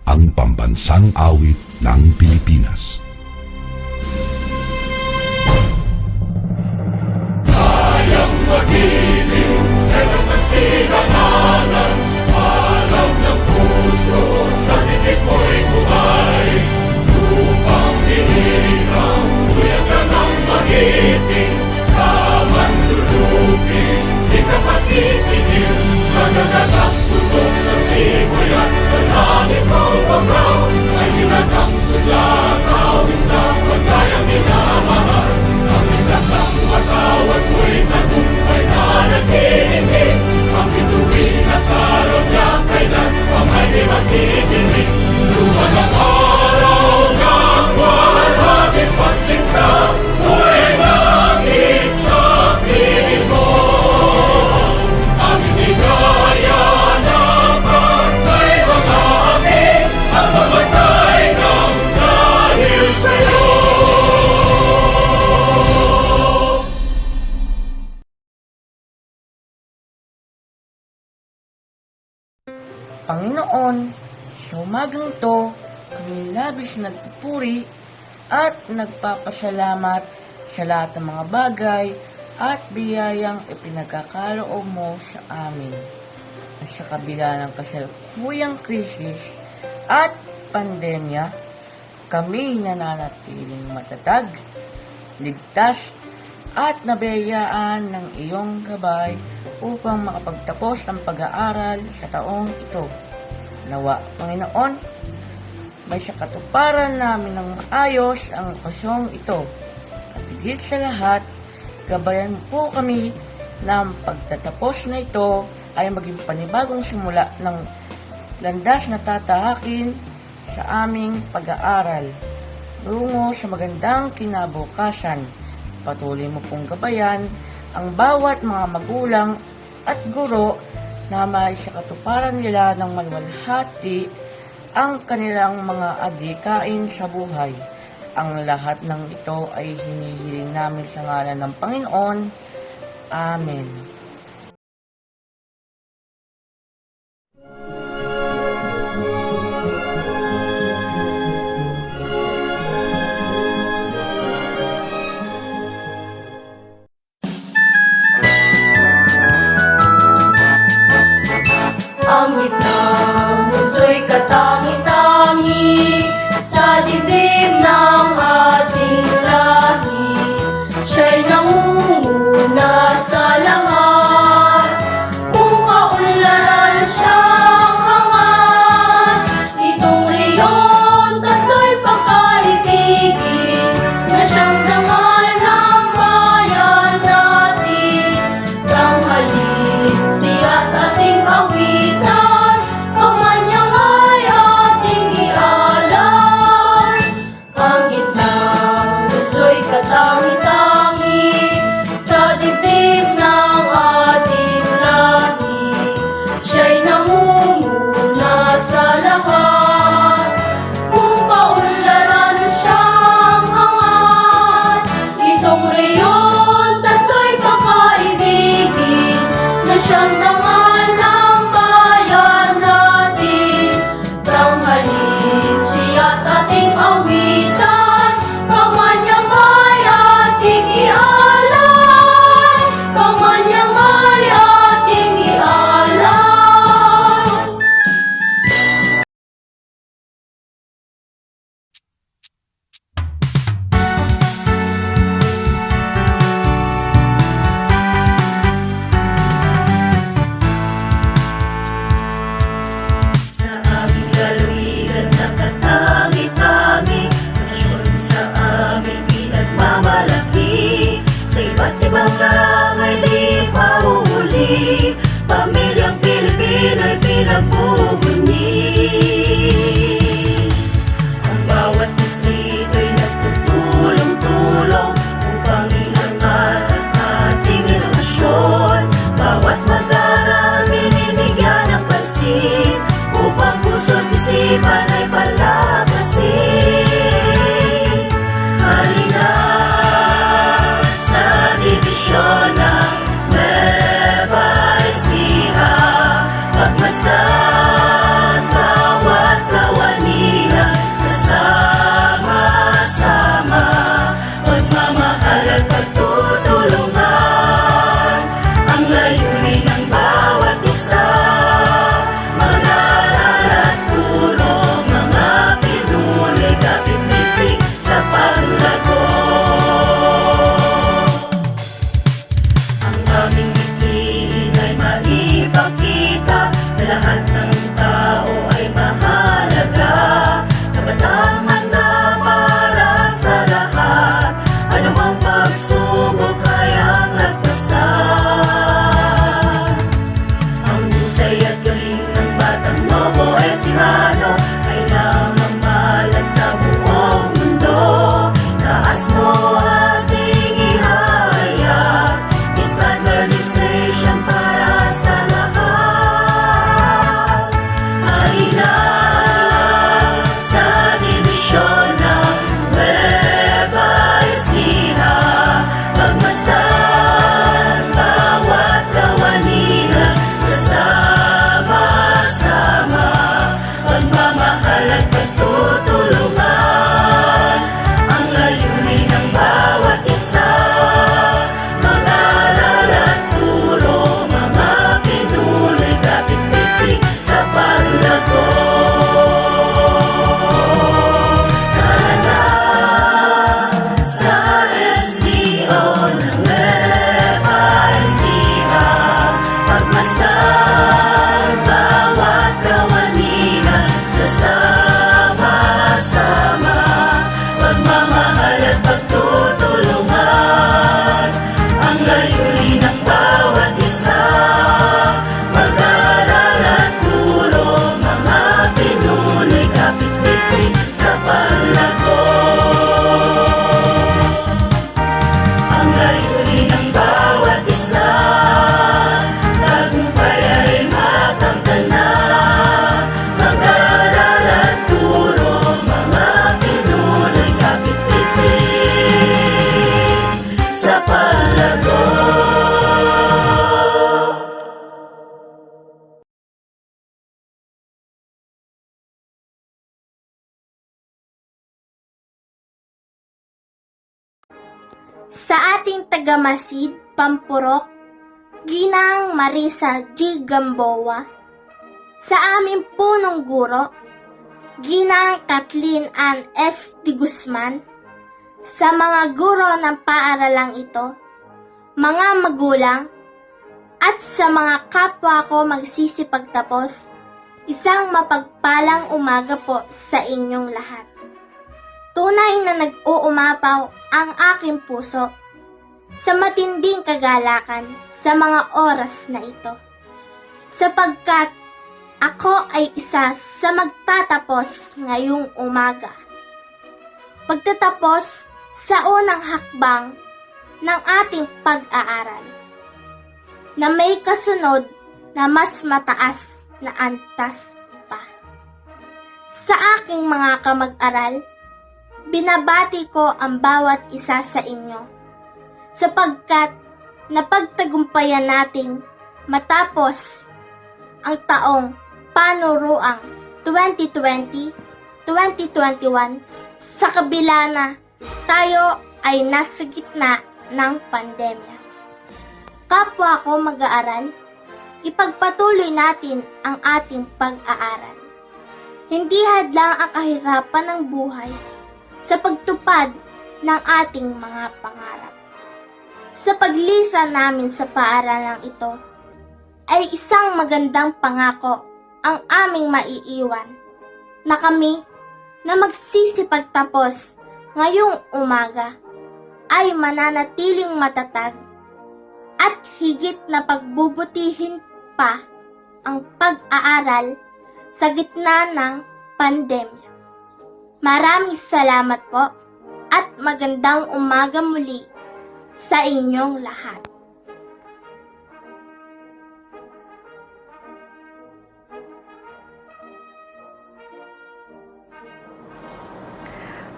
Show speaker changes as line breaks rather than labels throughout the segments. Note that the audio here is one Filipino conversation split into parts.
ang pambansang awit ng Pilipinas.
Kayang magiliw, helas ng silanganan, alam ng puso, sa titik mo'y buhay. Lupang hinirang, tuyag ka ng magiting, sa manlulupin, di ka pasisingil, sa nagatak tutok sa simoy at sa langit ng bagaw, ay hinatang tudla, kawin sa pagkayang minamahal. Ang isang ng matawad mo'y tagumpay na naghihingi, ang bituin at araw niya kailan pa may di magtitingin. Luha ng araw ng walhagit pagsinta, buhay langit sa piling mo. Ang hindi kaya na pagkay mga aking, ang mamatay ng dahil sa'yo.
Panginoon, sa umagang ito, kami labis nagpupuri at nagpapasalamat sa lahat ng mga bagay at biyayang ipinagkakaloob mo sa amin. At sa kabila ng kasalukuyang krisis at pandemya, kami nananatiling matatag, ligtas at nabiyayaan ng iyong gabay upang makapagtapos ang pag-aaral sa taong ito. Nawa, Panginoon, may sa katuparan namin ng maayos ang okasyong ito. At higit sa lahat, gabayan po kami na ang pagtatapos na ito ay maging panibagong simula ng landas na tatahakin sa aming pag-aaral tungo sa magandang kinabukasan. Patuloy mo pong gabayan ang bawat mga magulang at guro na may sa katuparan nila ng maluwalhati ang kanilang mga adhikain sa buhay. Ang lahat ng ito ay hinihiling namin sa ngalan ng Panginoon. Amen.
Ang gitnang puso'y katangi-tangi sa dibdib ng ating lahi. Siya'y nangunguna sa lahat, kung kaunlaran siyang hangat. Itong leyon, tatlo'y pagkaibigin, na siyang dangal ng bayan natin. Tanghalin siya't ating awitan, kamanyang ay ating ialam. Ang gitnang luso'y katangi-tangi sa dibdib ng ating lahi. Siya'y nangunguna sa lahat, kung kaunlaran siyang hangat. Itong reyon, tatlo'y pagkaibigin, na siyang dangal ng bayan natin. Tanghalin siya't ating awitan, kamanyang ay ating ialam. Kamanyang ay ating ialam. Sa aming lalawigan na katangi-tangi, pasyon sa aming pinagmamalaki. Sa iba't ibang langay di pauhuli, pamilyang Pilipino'y pinagbubunyi. Ang bawat distrito'y nagtutulong-tulong upang iangat ang ating edukasyon. Bawat mag-aaral binibigyan ng pansin, upang puso't isipan ay palakasin. Halina sa dibisyon ng Nueva Ecija, pagmasdan magmamahal at pagtutulungan. Ang layunin ng bawat isa, mag-aral at turo, mga Pinoy kapit-bisig sa paglago. Tara na sa SDO ng FICA, pagmasdan bawat kawanihan sa sama-sama, pagmamahal at pagtutulungan. Ang layunin ng bawat isa, mag-aral at turo, mga Pinoy kapit-bisig sa paglago. Ang layunin ng bawat isa, tagumpay ay makamtan na. Mag-aral at turo, mga Pinoy kapit-bisig sa paglago.
Sa ating tagamasid, Pampurok, Ginang Marisa G. Gamboa. Sa aming punong guro, Ginang Kathleen Ann S. Di Guzman. Sa mga guro ng paaralang ito, mga magulang, at sa mga kapwa ko magsisipagtapos, isang mapagpalang umaga po sa inyong lahat. Tunay na nag-uumapaw ang aking puso sa matinding kagalakan sa mga oras na ito, sapagkat ako ay isa sa magtatapos ngayong umaga. Pagtatapos sa unang hakbang ng ating pag-aaral, na may kasunod na mas mataas na antas pa. Sa aking mga kamag-aral, binabati ko ang bawat isa sa inyo, sapagkat napagtagumpayan nating matapos ang taong panuruang 2020-2021 sa kabila na tayo ay nasa gitna ng pandemya. Kapwa ko mag-aaral, ipagpatuloy natin ang ating pag-aaral. Hindi hadlang ang kahirapan ng buhay sa pagtupad ng ating mga pangarap. Sa paglisan namin sa paaralang ito, ay isang magandang pangako ang aming maiiwan na kami na magsisipagtapos ngayong umaga ay mananatiling matatag at higit na pagbubutihin pa ang pag-aaral sa gitna ng pandemya. Maraming salamat po at magandang umaga muli sa inyong lahat.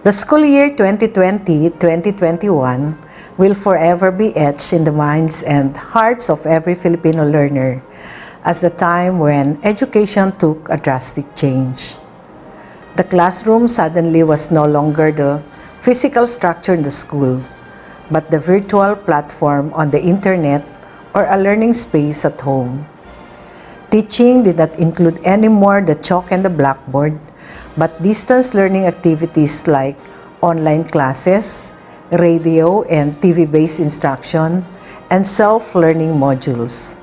The school year 2020-2021 will forever be etched in the minds and hearts of every Filipino learner as the time when education took a drastic change. The classroom suddenly was no longer the physical structure in the school, but the virtual platform on the internet or a learning space at home. Teaching did not include anymore the chalk and the blackboard, but distance learning activities like online classes, radio and TV-based instruction, and self-learning modules.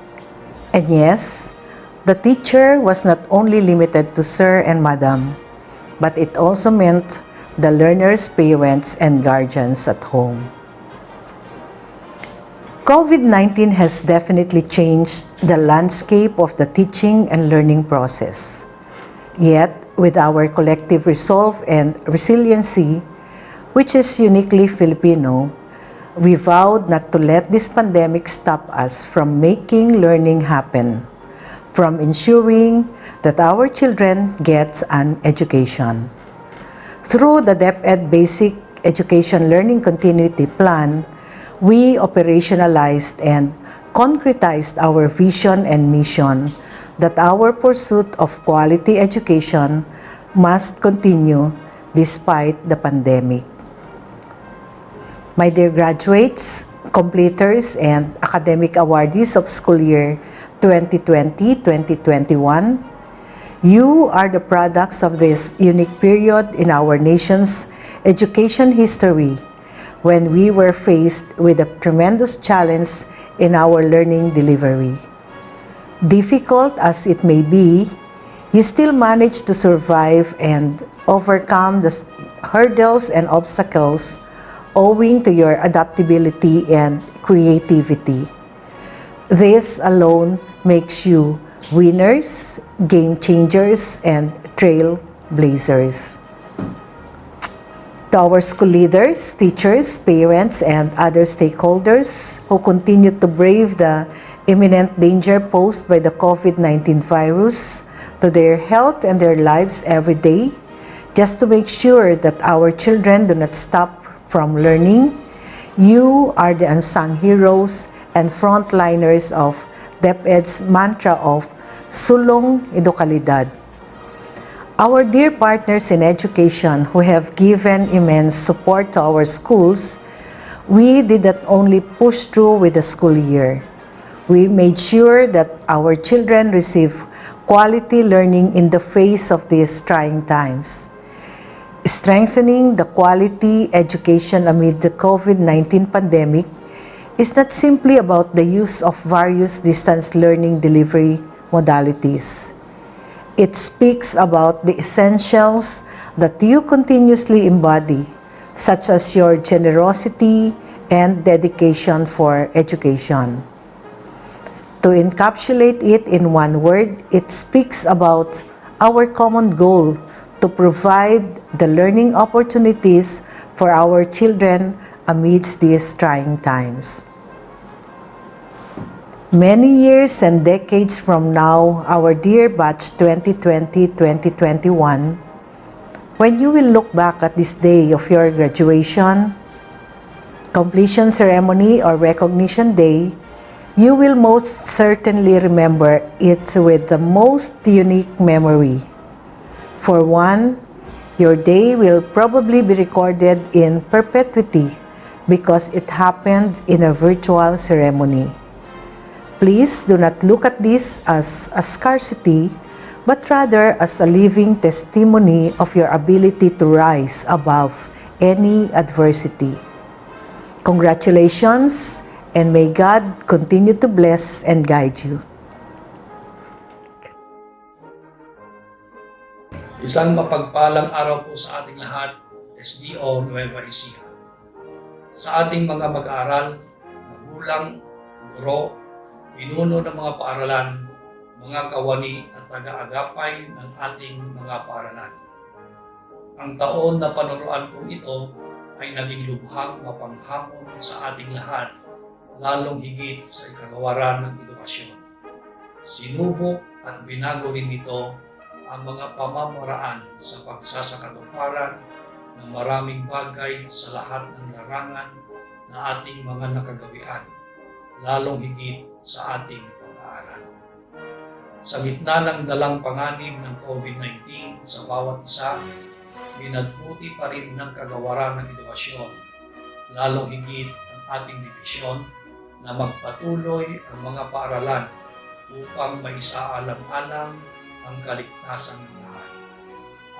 And yes, the teacher was not only limited to sir and madam, but it also meant the learners' parents and guardians at home. COVID-19 has definitely changed the landscape of the teaching and learning process. Yet, with our collective resolve and resiliency, which is uniquely Filipino, we vowed not to let this pandemic stop us from making learning happen, from ensuring that our children get an education. Through the DepEd Basic Education Learning Continuity Plan, we operationalized and concretized our vision and mission that our pursuit of quality education must continue despite the pandemic. My dear graduates, completers, and academic awardees of school year 2020-2021, you are the products of this unique period in our nation's education history when we were faced with a tremendous challenge in our learning delivery. Difficult as it may be, you still managed to survive and overcome the hurdles and obstacles owing to your adaptability and creativity. This alone makes you winners, game changers, and trailblazers. To our school leaders, teachers, parents, and other stakeholders who continue to brave the imminent danger posed by the COVID-19 virus to their health and their lives every day, just to make sure that our children do not stop from learning, you are the unsung heroes and frontliners of DepEd's mantra of Sulong Edukalidad. Our dear partners in education who have given immense support to our schools, we did not only push through with the school year. We made sure that our children receive quality learning in the face of these trying times. Strengthening the quality education amid the COVID-19 pandemic is not simply about the use of various distance learning delivery modalities. It speaks about the essentials that you continuously embody, such as your generosity and dedication for education. To encapsulate it in one word, it speaks about our common goal to provide the learning opportunities for our children amidst these trying times. Many years and decades from now, our dear batch 2020-2021, when you will look back at this day of your graduation, completion ceremony, or recognition day, you will most certainly remember it with the most unique memory. For one, your day will probably be recorded in perpetuity because it happened in a virtual ceremony. Please do not look at this as a scarcity, but rather as a living testimony of your ability to rise above any adversity. Congratulations, and may God continue to bless and guide you.
Isang mapagpalang araw po sa ating lahat, SDO Nueva Ecija. Sa ating mga mag-aaral, magulang, guro, pinuno ng mga paaralan, mga kawani at taga-agapay ng ating mga paaralan. Ang taon na panuruan po ito ay naging lubhang mapanghamon sa ating lahat, lalong higit sa ikagawaran ng edukasyon. Sinubok at binago rin nito ang mga pamamaraan sa pagsasakatuparan ng maraming bagay sa lahat ng larangan na ating mga nakagawian, lalong higit sa ating pag-aaral. Sa gitna ng dalang panganib ng COVID-19 sa bawat isa, binadbuti pa rin ng kagawaran ng edukasyon, lalong higit ang ating divisyon na magpatuloy ang mga paaralan upang maisaalam-alam ang kaligtasan ng lahat.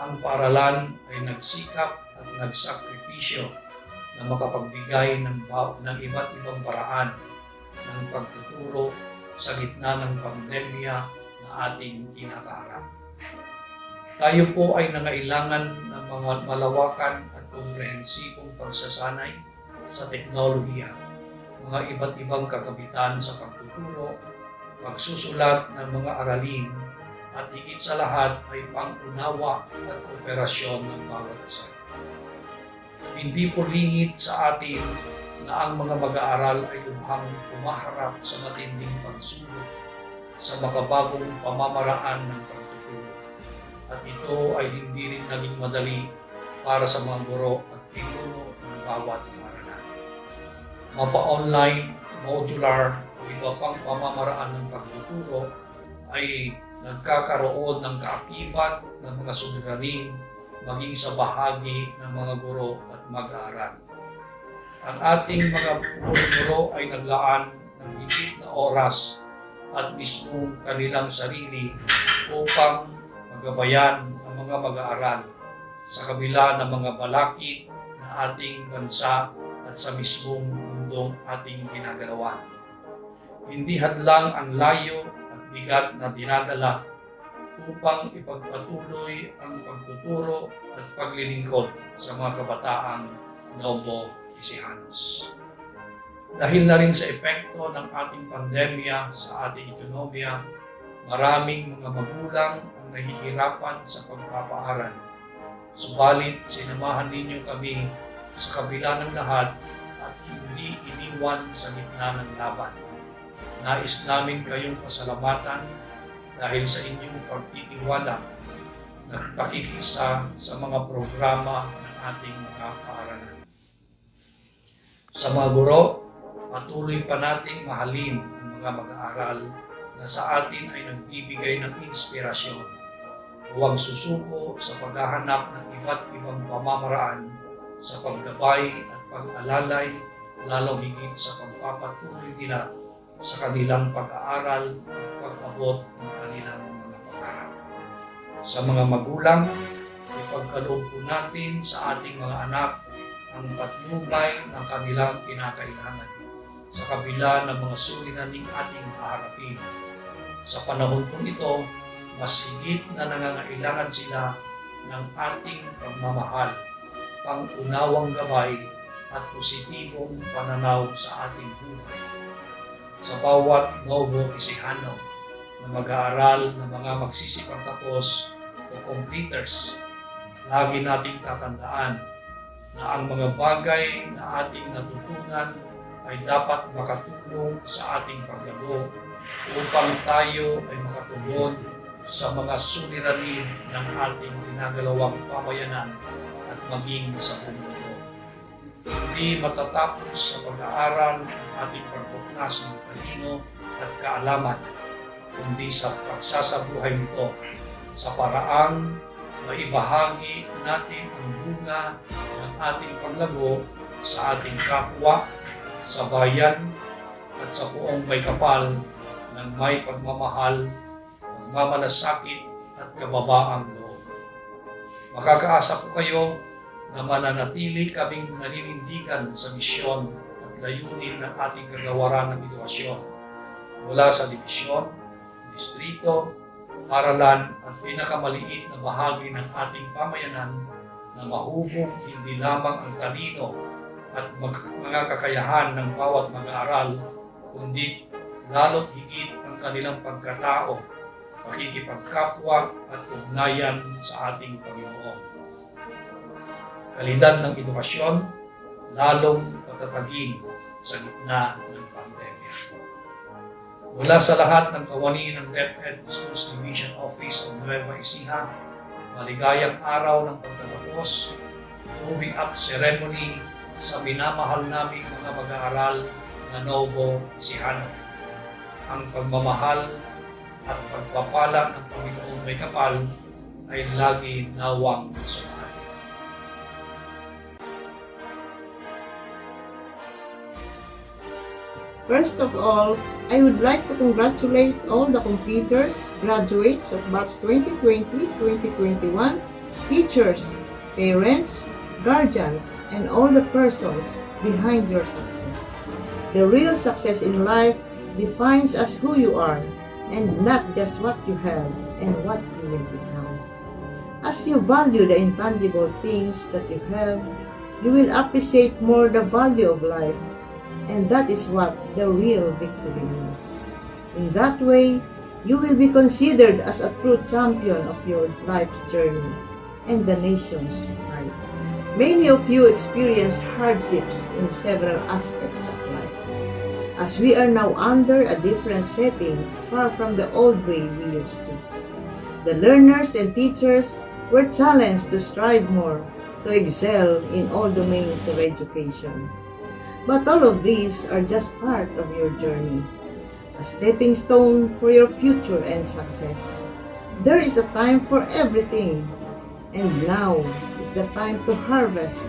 Ang paaralan ay nagsikap at nagsakripisyo na makapagbigay ng iba't ibang paraan ng pagtuturo sa gitna ng pandemya na ating kinakaharap. Tayo po ay nangailangan ng mga malawakan at komprehensibong pagsasanay sa teknolohiya, mga iba't ibang kakabitan sa pagtuturo, pagsusulat ng mga aralin, at higit sa lahat ay pang-unawa at kooperasyon ng bawat isa. Hindi po lingid sa atin na ang mga mag-aaral ay lubhang humaharap sa matinding pagsulong sa makabagong pamamaraan ng pagtuturo. At ito ay hindi rin naging madali para sa mga guro at pinuno ng bawat paaralan. Mapa-online, modular o iba pang pamamaraan ng pagtuturo ay nagkakaroon ng kaakibat ng mga suliranin maging sa bahagi ng mga guro at mag-aaral. Ang ating mga guro ay naglaan ng higit na oras at mismong kanilang sarili upang magabayan ang mga mag-aaral sa kabila ng mga balakid na ating bansa at sa mismong mundong ating ginagalawan. Hindi hadlang ang layo at bigat na dinadala upang ipagpatuloy ang pagtuturo at paglilingkod sa mga kabataang Novo Encijanos. Dahil na rin sa epekto ng ating pandemya sa ating ekonomiya, maraming mga magulang ang nahihirapan sa pagpapaaral. Subalit, sinamahan ninyo kami sa kabila ng lahat at hindi iniwan sa gitna ng laban. Nais namin kayong pasalamatan dahil sa inyong pagtitiwala na pakikisa sa mga programa ng ating mga paaralan. Sa mga guro, patuloy pa nating mahalin ang mga mag-aaral na sa atin ay nagbibigay ng inspirasyon. Huwag susuko sa paghahanap ng iba't ibang pamamaraan sa paggabay at pag-alalay, lalong higit sa pagpapatuloy nila sa kanilang pag-aaral at pag-abot ng kanilang mga pangarap. Sa mga magulang, ipagkaloob po natin sa ating mga anak ang patnubay ng kanilang kinakailangan sa kabila ng mga suliraning ating haharapin. Sa panahon po ito, mas higit na nangangailangan sila ng ating pagmamahal, pang-unawang gabay at positibong pananaw sa ating buhay. Sa bawat Novo Ecijano na mag-aaral ng mga magsisipagtapos o completers, lagi nating tatandaan na ang mga bagay na ating natutunan ay dapat makatulong sa ating paglago upang tayo ay makatugon sa mga suliranin ng ating ginagalawang pamayanan at maging sa mundo. Hindi matatapos sa pag-aaral ang ating pagtuklas ng talino at kaalaman, kundi sa pagsasabuhay nito sa paraang maibahagi natin ang bunga ng ating paglago sa ating kapwa, sa bayan, at sa buong may kapal ng may pagmamahal, pagmamalasakit at kababaang loob. Makakaasa po kayo na mananatili kaming naninindigan sa misyon at layunin ng ating kagawaran ng edukasyon mula sa dibisyon, distrito, paralan at pinakamaliit na bahagi ng ating pamayanan na mahubog hindi lamang ang talino at mga kakayahan ng bawat mag-aaral, kundi lalo't higit ang kanilang pagkatao, pakikipagkapwa at ugnayan sa ating Panginoon. Kalidad ng edukasyon, lalong patatagin sa gitna ng pandemya. Mula sa lahat ng kawani ng DepEd Schools Division Office of Nueva Ecija, maligayang araw ng pagtatapos, moving up ceremony sa minamahal naming mga mag-aaral na Novo Ecijano. Ang pagmamahal at pagpapala ng Panginoong may kapal ay lagi nawang sumahan.
First of all, I would like to congratulate all the completers, graduates of batch 2020-2021, teachers, parents, guardians, and all the persons behind your success. The real success in life defines as who you are, and not just what you have and what you will become. As you value the intangible things that you have, you will appreciate more the value of life, and that is what the real victory means. In that way, you will be considered as a true champion of your life's journey and the nation's pride. Many of you experience hardships in several aspects of life. As we are now under a different setting, far from the old way we used to. The learners and teachers were challenged to strive more, to excel in all domains of education. But all of these are just part of your journey, a stepping stone for your future and success. There is a time for everything, and now is the time to harvest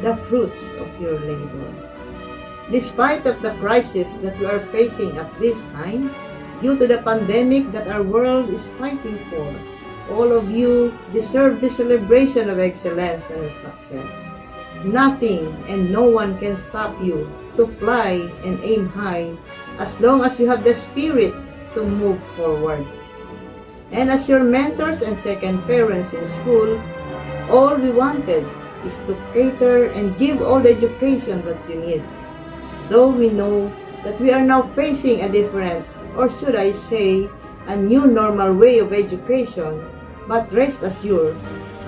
the fruits of your labor. Despite of the crisis that we are facing at this time, due to the pandemic that our world is fighting for, all of you deserve the celebration of excellence and success. Nothing and no one can stop you to fly and aim high as long as you have the spirit to move forward. And as your mentors and second parents in school, all we wanted is to cater and give all the education that you need. Though we know that we are now facing a different, or should I say, a new normal way of education, but rest assured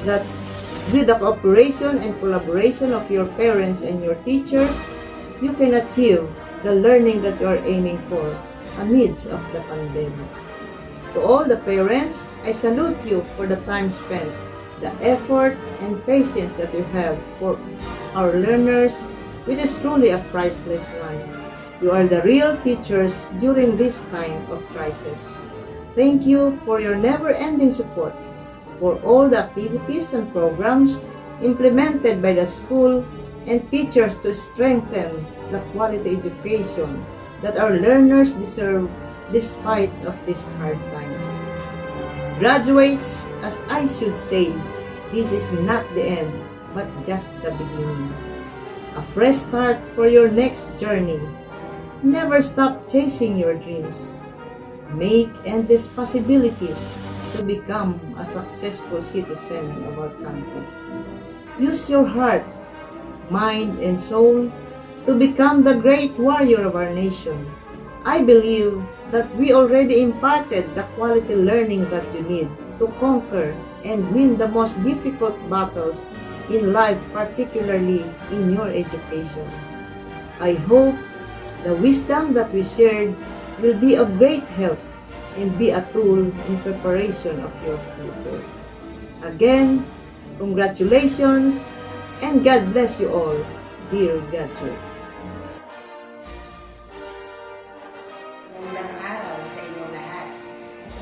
that with the cooperation and collaboration of your parents and your teachers, you can achieve the learning that you are aiming for amidst of the pandemic. To all the parents, I salute you for the time spent, the effort and patience that you have for our learners, which is truly a priceless one. You are the real teachers during this time of crisis. Thank you for your never-ending support for all the activities and programs implemented by the school and teachers to strengthen the quality education that our learners deserve despite of these hard times. Graduates, as I should say, this is not the end, but just the beginning. A fresh start for your next journey. Never stop chasing your dreams. Make endless possibilities to become a successful citizen of our country. Use your heart, mind, and soul to become the great warrior of our nation. I believe that we already imparted the quality learning that you need to conquer and win the most difficult battles in life, particularly in your education. I hope the wisdom that we shared will be of great help and be a tool in preparation of your future. Again, congratulations and God bless you all, dear graduates.
Magandang araw sa inyong lahat.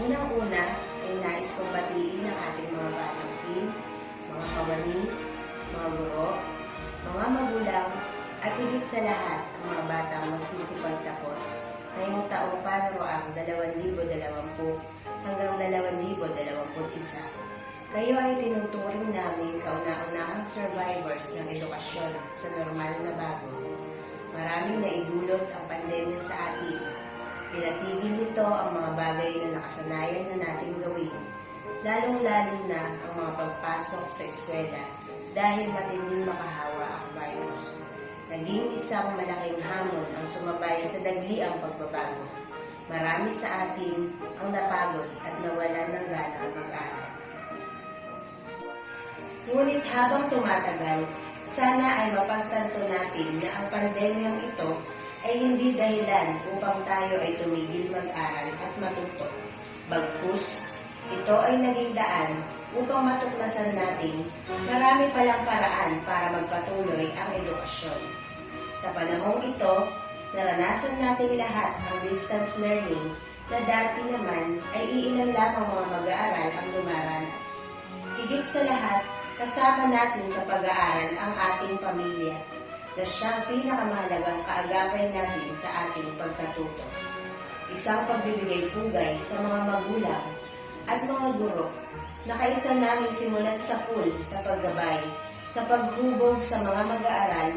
Unang-una ay nais kong batiin ang ating mga batang team, mga kawani, mga guro, mga magulang, at higit sa lahat ang mga batang magsisipagtapos ngayong taong pararoang 2020 hanggang 2021. Kayo ay tinuturing namin kauna-unahang survivors ng edukasyon sa normal na bago. Maraming naidulot ang pandemya sa atin. Pinatigil nito ang mga bagay na nakasanayan na nating gawin, lalong-lalo na ang mga pagpasok sa eskwela dahil matinding makahawa ang virus. Naging isang malaking hamon ang sumabay sa dagliang pagbabago. Marami sa atin ang napagod at nawalan ng gana mag-aral. Ngunit habang tumatagal, sana ay mapagtanto natin na ang pandemyang ito ay hindi dahilan upang tayo ay tumigil mag-aral at matuto. Bagkus, ito ay naging daan upang matuklasan natin marami palang paraan para magpatuloy ang edukasyon. Sa panahong ito, naranasan natin lahat ang distance learning na dati naman ay iilan lamang mga mag-aaral ang dumaranas. Higit sa lahat, kasama natin sa pag-aaral ang ating pamilya na siyang pinakamahalagang kaagapay natin sa ating pagkatuto. Isang pagbibigay pugay sa mga magulang at mga guro na kaisa namin simulat sa pool sa paggabay, sa paghubog sa mga mag-aaral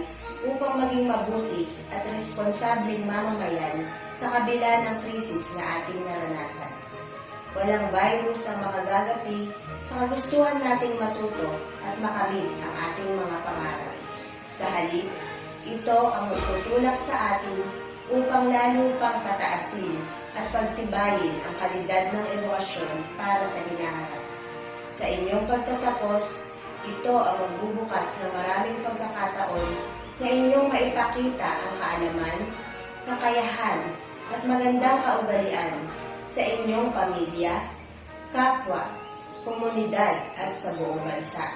upang maging mabuti at responsableng mamamayan sa kabila ng krisis na ating naranasan. Walang virus ang makagagapi sa kagustuhan nating matuto at makamit ang ating mga pangarap. Sa halip, ito ang magtutulak sa atin upang lalo pang pataasin at pagtibayin ang kalidad ng edukasyon para sa hinaharap. Sa inyong pagtatapos, ito ang magbubukas ng maraming pagkakataon na inyong maipakita ang kaalaman, kakayahan at magandang kaugalian sa inyong pamilya, kapwa, komunidad at sa buong bansa.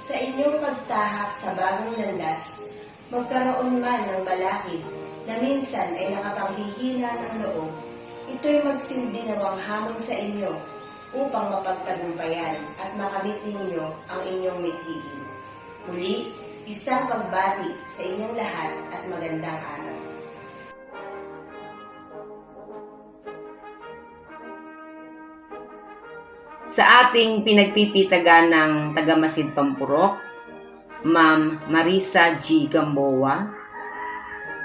Sa inyong pagtahak sa bagong landas, magkaroon man ng balakid na minsan ay nakapanghihina ng loob, ito'y magsilbi ng hamon sa inyo upang mapagtagumpayan at makamit ninyo ang inyong mithiin. Muli, isang pagbati sa inyong lahat at magandang araw.
Sa ating pinagpipitagan ng Tagamasid Pampurok, Ma'am Marisa G. Gamboa,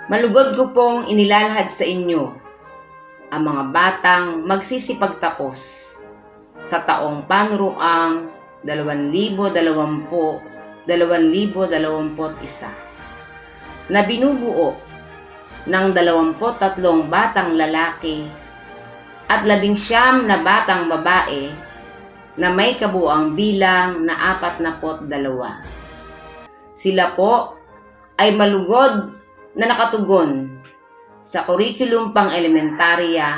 malugod ko pong inilalahad sa inyo ang mga batang magsisipagtapos sa taong panuruang 2020-2021 na binubuo ng 23 batang lalaki at 19 na batang babae na may kabuuang bilang na 42. Sila po ay malugod na nakatugon sa kurikulum pang-elementarya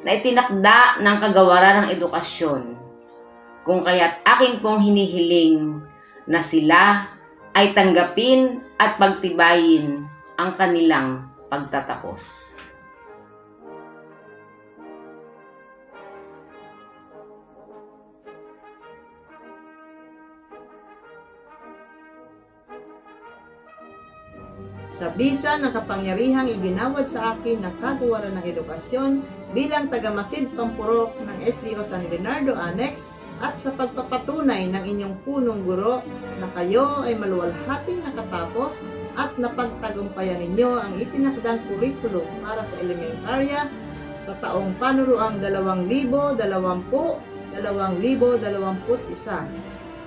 na itinakda ng Kagawaran ng Edukasyon, kung kaya't aking pong hinihiling na sila ay tanggapin at pagtibayin ang kanilang pagtatapos.
Sa bisa ng kapangyarihang iginawad sa akin ng Kagawaran ng Edukasyon bilang Tagamasid Pampurok ng SDO San Bernardo Annex at sa pagpapatunay ng inyong punong guro na kayo ay maluwalhating nakatapos at napagtagumpayan ninyo ang itinakdang kurikulum para sa elementarya sa taong panuruang 2020-2021.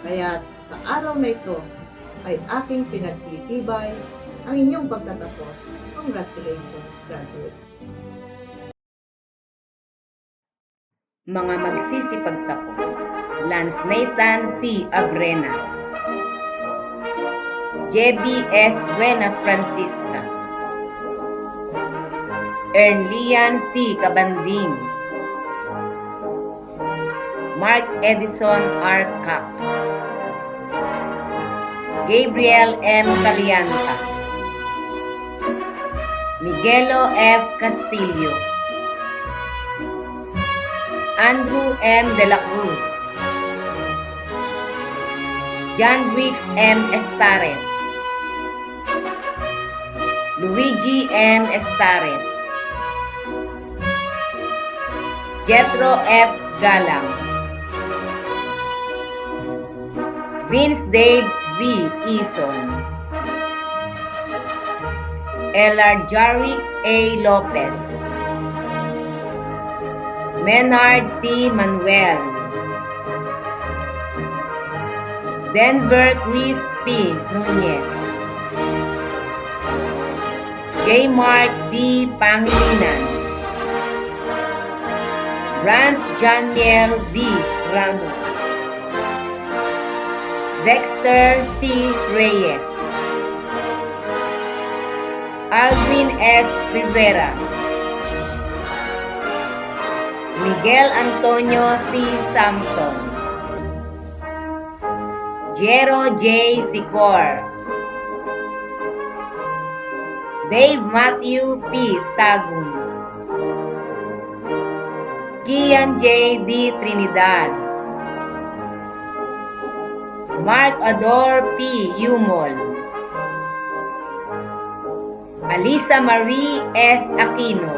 Kaya sa araw na ito ay aking pinagtitibay ang inyong pagtatapos. Congratulations, graduates!
Mga magsisipagtapos: Lance Nathan C. Abrena, Jebi S. Buena Francisca, Ernlian C. Cabanding, Mark Edison R. Cap, Gabriel M. Calianta, Miguelo F. Castillo, Andrew M. De La Cruz, John Wicks M. Estares, Luigi M. Estares, Jethro F. Galang, Vince Dave V. Ison, Elarjaric A. Lopez, Menard T. Manuel, Denver Chris P. Nunez, J. Mark D. Pangilinan, Grant Janiel D. Ramos, Dexter C. Reyes, Alvin S. Rivera, Miguel Antonio C. Samson, Jero J. Sicor, Dave Matthew P. Tagum, Kian J. D. Trinidad, Mark Ador P. Yumol, Alisa Marie S. Aquino,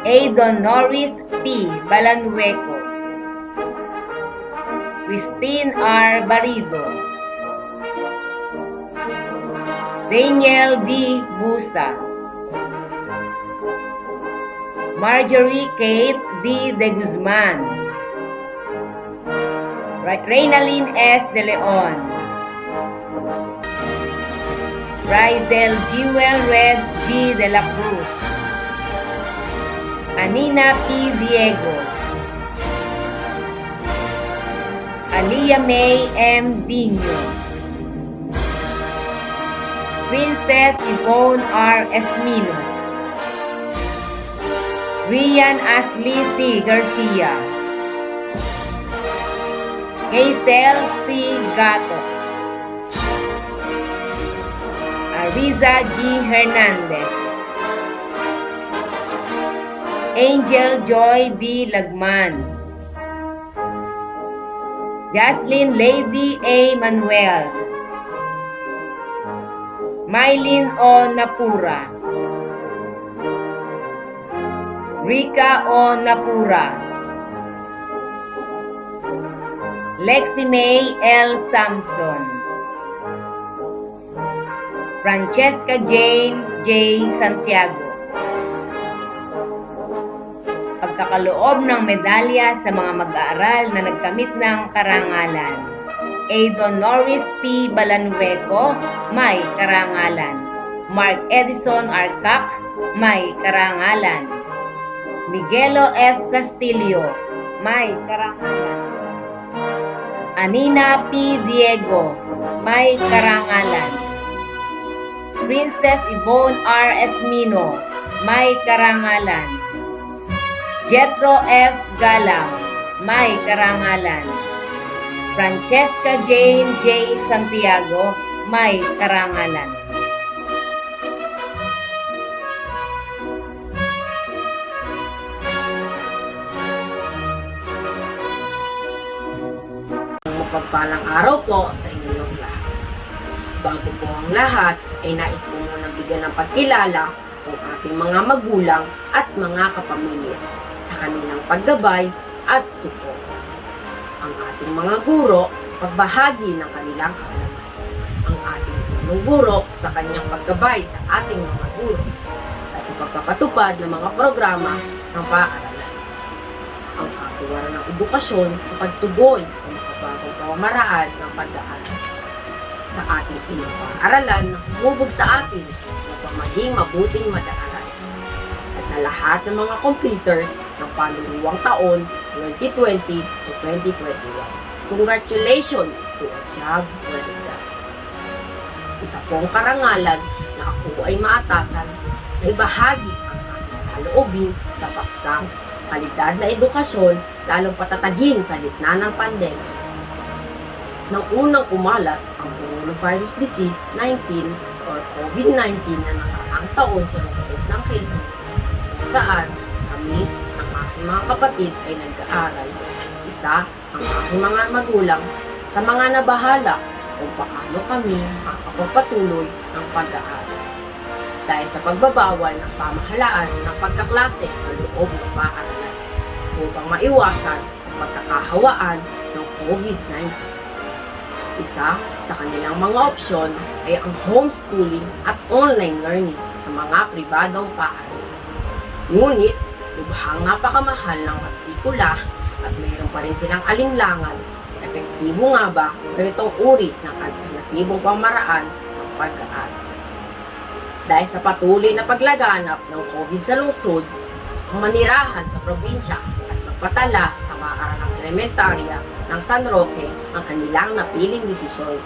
Aidon Norris P. Balanhueco, Christine R. Barido, Daniel D. Busa, Marjorie Kate D. De Guzman, Reynalyn S. De Leon, Rizel Jewel Red G. De La Cruz, Anina P. Diego, Alia May M. Dino, Princess Yvonne R. Esmino, Rian Ashley C. Garcia, Hazel C. Gato, Ariza G. Hernandez, Angel Joy B. Lagman, Jaslyn Lady A. Manuel, Mylene O. Napura, Rika O. Napura, Lexi May L. Samson, Francesca Jane J. Santiago. Pagkakaloob ng medalya sa mga mag-aaral na nagkamit ng karangalan. Aidon Norris P. Balanueco, may karangalan. Mark Edison Arcac, may karangalan. Miguelo F. Castillo, may karangalan. Anina P. Diego, may karangalan. Princess Yvonne R. Esmino, may karangalan. Jetro F. Galang, may karangalan. Francesca Jane J. Santiago, may karangalan.
Mapagpalang araw po sa inyong lahat. Bago po ang lahat, ay nais ko muna bigyan ng pagkilala ang ating mga magulang at mga kapamilya sa kanilang paggabay at support. Ang ating mga guro sa pagbahagi ng kanilang kaalaman. Ang ating punong guro sa kanyang paggabay sa ating mga guro at sa pagpapatupad ng mga programa ng paaralan. Ang katuwaran ng edukasyon sa pagtugon sa makabagong pamamaraan ng pag-aaral. Sa ating ilang paaralan na humubog sa atin upang maging mabuting mag-aaral. Sa lahat ng mga completers ng panuruang taon 2020 to 2021. Congratulations to a job well done. Isa pong karangalan na ako ay maatasan na ibahagi ang aking saloobin sa paksang kalidad na edukasyon lalong patatagin sa gitna ng pandemya. Nang unang kumalat ang coronavirus disease 19 or COVID-19 na nakaraang taon sa lungsod ng Quezon, saan kami, ang aking mga kapatid ay nag-aaral. Isa, ang aking mga magulang sa mga nabahala kung paano kami makakapagpatuloy ng pag-aaral. Dahil sa pagbabawal ng pamahalaan ng pagkaklase sa loob ng paaralan upang maiwasan ang pagkakahawaan ng COVID-19. Isa sa kanilang mga opsyon ay ang homeschooling at online learning sa mga pribadong paaralan. Ngunit, lubhang napakamahal ng matrikula at mayroon pa rin silang alinlangan. Epektibo nga ba ganitong uri ng alternatibong pamaraan ng pag-aaral? Dahil sa patuloy na paglaganap ng COVID sa lungsod, ang manirahan sa probinsya at nagpatala sa paaralang elementarya ng San Roque ang kanilang napiling desisyon.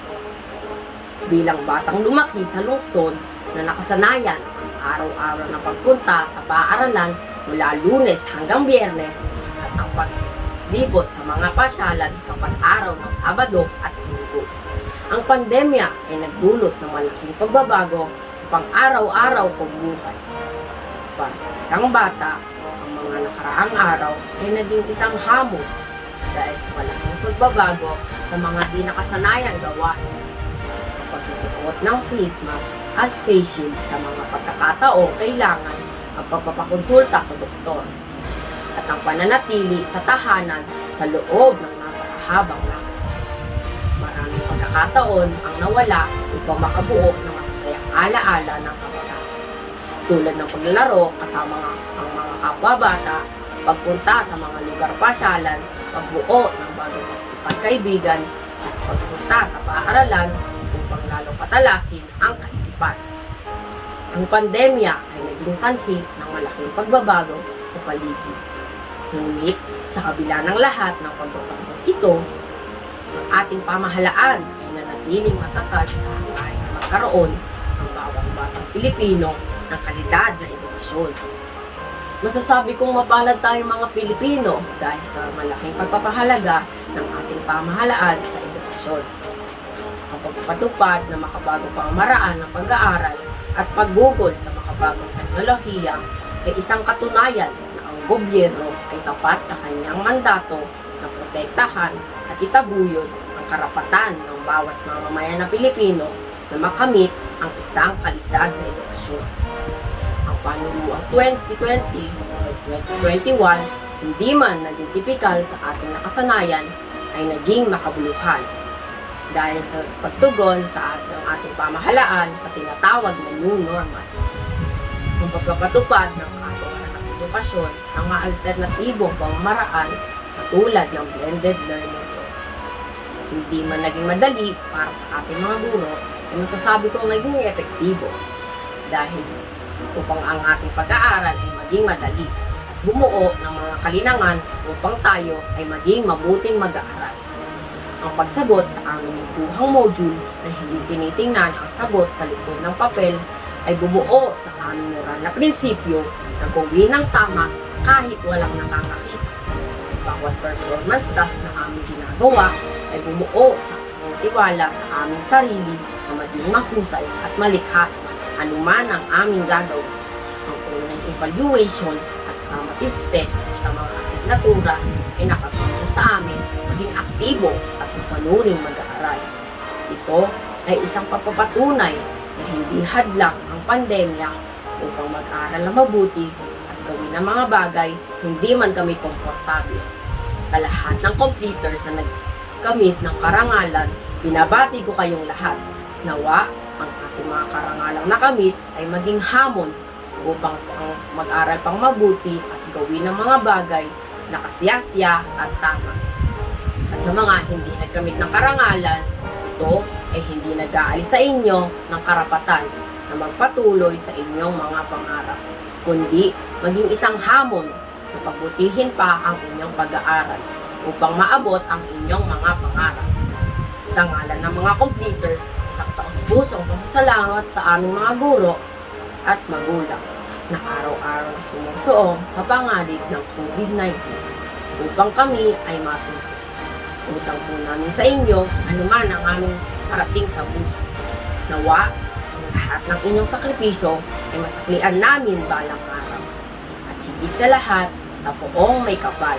Bilang batang lumaki sa lungsod na nakasanayan araw-araw na pagpunta sa paaralan mula Lunes hanggang Biyernes at ang paglibot sa mga pasyalan kapag araw ng Sabado at Linggo. Ang pandemya ay nagdulot ng malaking pagbabago sa pang-araw-araw kong buhay. Para sa isang bata, ang mga nakaraang araw ay naging isang hamon dahil sa malaking pagbabago sa mga di nakasanayang gawain. Pagsusuot ng face mask at face shield sa mga pagkakataong kailangan ang pagpapakonsulta sa doktor at ang pananatili sa tahanan sa loob ng napakahabang lakad. Maraming pagkakataon ang nawala upang makabuo ng masasayang alaala ng kabataan. Tulad ng paglalaro kasama ang mga kapwa-bata, pagpunta sa mga lugar pasyalan, pagbuo ng bagong pagkaibigan, at pagpunta sa paaralan upang lalong patalasin ang kaisipan. Ang pandemya ay naging sanhi ng malaking pagbabago sa paligid. Ngunit, sa kabila ng lahat ng pagbabago ito, ang ating pamahalaan ay nanatiling matatag sa hangarin na magkaroon ng bawat batang Pilipino ng kalidad na edukasyon. Masasabi kong mapalad tayong mga Pilipino dahil sa malaking pagpapahalaga ng ating pamahalaan sa edukasyon. Ang pagpapatupad ng makabagong pamamaraan ng pag-aaral at paggugol sa makabagong teknolohiya ay isang katunayan na ang gobyerno ay tapat sa kanyang mandato na protektahan at itabuyod ang karapatan ng bawat mamamayan na Pilipino na makamit ang isang kalidad na edukasyon. Ang panunuang 2020 o 2021 hindi man naging tipikal sa ating nakasanayan ay naging makabuluhan dahil sa pagtugon sa ating pamahalaan sa tinatawag na new normal. Ang pagpapatupad ng katuwaran ng edukasyon ng mga alternatibong pamamaraan katulad ng blended learning. Hindi man naging madali para sa ating mga guro, ay masasabi kong naging epektibo dahil upang ang ating pag-aaral ay maging madali at bumuo ng mga kalinangan upang tayo ay maging mabuting mag-aaral. Ang pagsagot sa aming buhang module na hindi tinitingnan ang sagot sa likod ng papel ay bumuo sa aming moral na prinsipyo na gawin ng tama kahit walang nakakakita. Sa bawat performance task na aming ginagawa ay bumuo sa tiwala sa aming sarili na maging mahusay at malikhain anuman ang aming gagawin. Ang unang evaluation at summative test sa mga asignatura ay nakatulong sa amin maging aktibo at mapanuring mag-aaral. Ito ay isang pagpapatunay na hindi hadlang ang pandemya upang mag-aral na mabuti at gawin ang mga bagay hindi man kami komportable. Sa lahat ng completers na nagkamit ng karangalan, binabati ko kayong lahat. Nawa, ang ating mga karangalang nakamit ay maging hamon upang mag-aral pang mabuti at gawin ang mga bagay na kasiyasya at tama. At sa mga hindi nagkamit ng karangalan, ito ay hindi nag-aalis sa inyo ng karapatan na magpatuloy sa inyong mga pangarap, kundi maging isang hamon na pagbutihin pa ang inyong pag-aaral upang maabot ang inyong mga pangarap. Sa ngalan ng mga completers, isang taos-pusong pasasalamat sa aming mga guro at magulang na araw-araw sumusuong sa panganib ng COVID-19 upang kami ay matuto. Utang po namin sa inyo anuman ang aming parating sa buhay. Nawa, ang lahat ng inyong sakripisyo ay masaklian namin balang araw. At higit sa lahat, sa poong may kapal,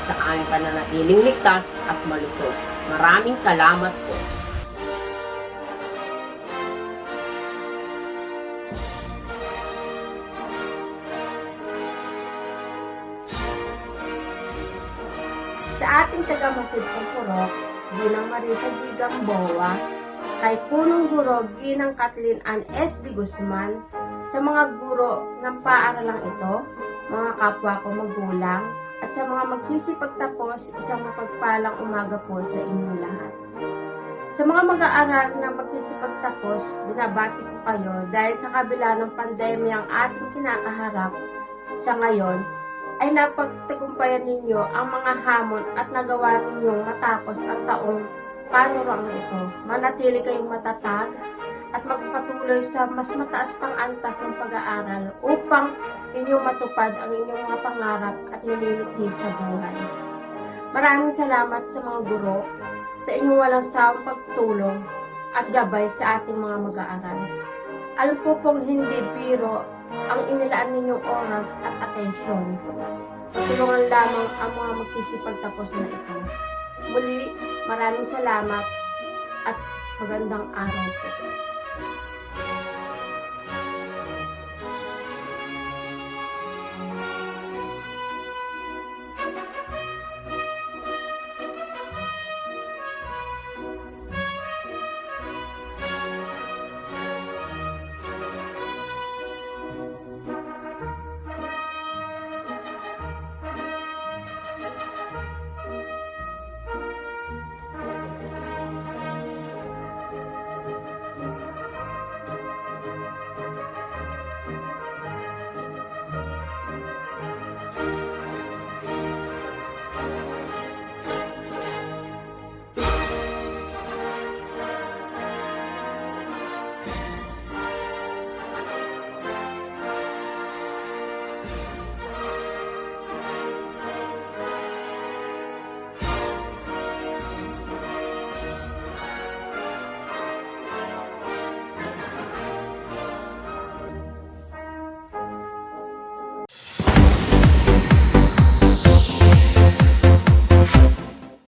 sa aming pananatiling ligtas at malusog. Maraming salamat po.
Sa ating taga-Masid Purok, Ginang Marisa G. Gamboa, kay Punong Guro Ginang Kathleen Ann S. D. Guzman, sa mga guro ng paaralang ito, mga kapwa ko magulang, at sa mga magsisipagtapos, isang mapagpalang umaga po sa inyong lahat. Sa mga mag-aaral na magsisipagtapos, binabati ko kayo dahil sa kabila ng pandemyang ating kinakaharap sa ngayon, ay napagtagumpayan ninyo ang mga hamon at nagawa ninyong matapos ang taong panurang ito. Manatili kayong matatag at magpatuloy sa mas mataas pang antas ng pag-aaral upang inyong matupad ang inyong mga pangarap at nililithi sa buhay. Maraming salamat sa mga guro sa inyong walang sawang pagtulong at gabay sa ating mga mag-aaral. Alam ko pong hindi biro ang inilaan ninyong oras at atensyon. Tutulungan lamang ang mga magsisipagtapos na ito. Muli, maraming salamat at magandang araw po.